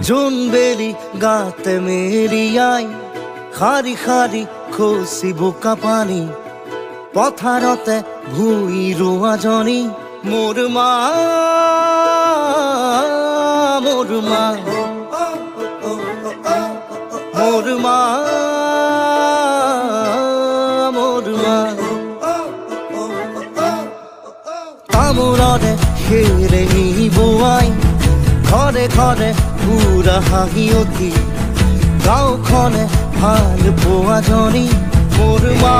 zone बेली गाते मेरी आई खारी खारी खोसी बोका पानी पथारते भूई रोआ जनी मोर मा मोर मा मोर मा मोर मा तामुराने हेरे नी बोआई घरे घरे पूरा हाहियती गाँवखने ভাল পোৱা জনী মোৰ মা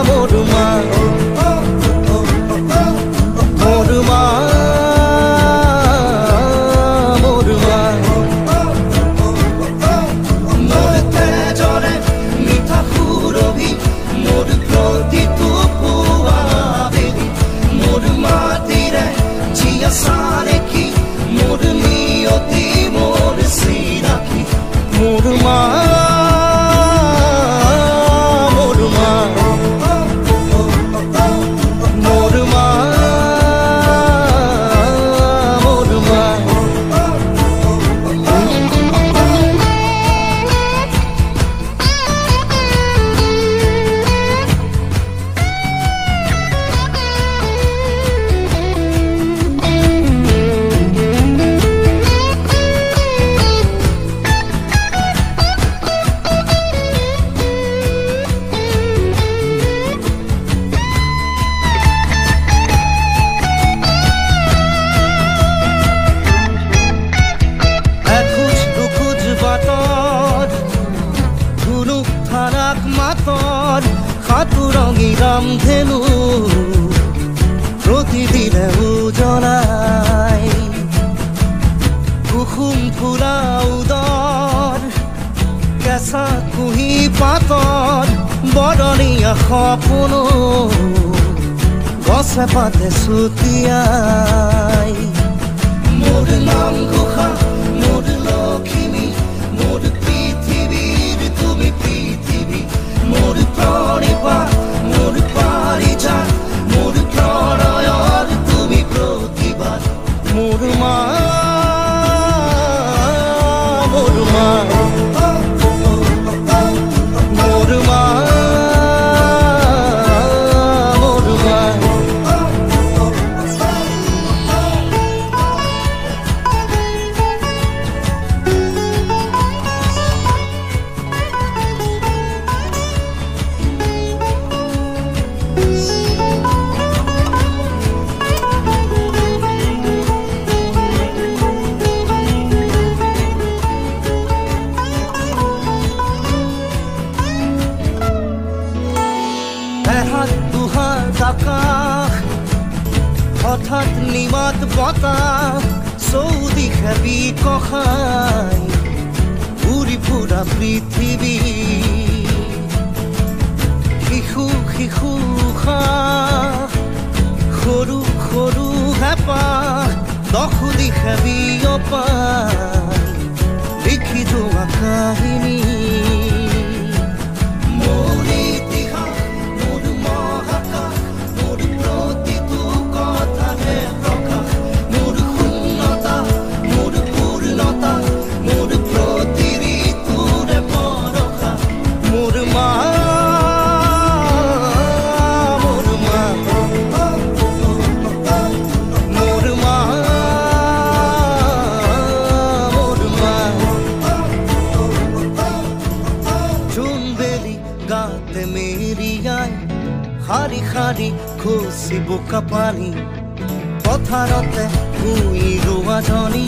মোৰ মা মোৰ মা মোৰ মা মোৰ তেজৰে মিঠা সুৰভি মোৰ প্ৰতিটো পুৱাবেলি মোৰ মাটিৰে জীয়া সাৰেকি মোৰ নিয়তি মোৰ চিনাকি মোৰ মা মোৰ মা মোৰ মা মোৰ মা সাতুরঙী রামধেনু প্রতিদিনে উজলাই কুসুম ফুলা উদর কেঁচা কুহি পাতর বদনীয়া সপোন গছে পাতে ছুটিয়াই মোর নাম ঘোষা মোর লখিমী মোর পৃথিবীর তুমি পৃথিবী মোর প্রাণিপা মোর পারিজাত মোর প্রণয়র তুমি প্রতিবাদ মোর মা মোর মা মোর মা মোর মা হঠাৎ নিমাত বতাহ চৌদি খেবি কখাই উৰি ফুৰা পৃথিৱী শিশু শিশু সৰু সৰু হেঁপাহ দহো দিশে বিয়পাই লিখি যোৱা কাহিনী খাৰি খাৰি খুচি বোকা পানী পথাৰতে শুই ৰোৱা জনী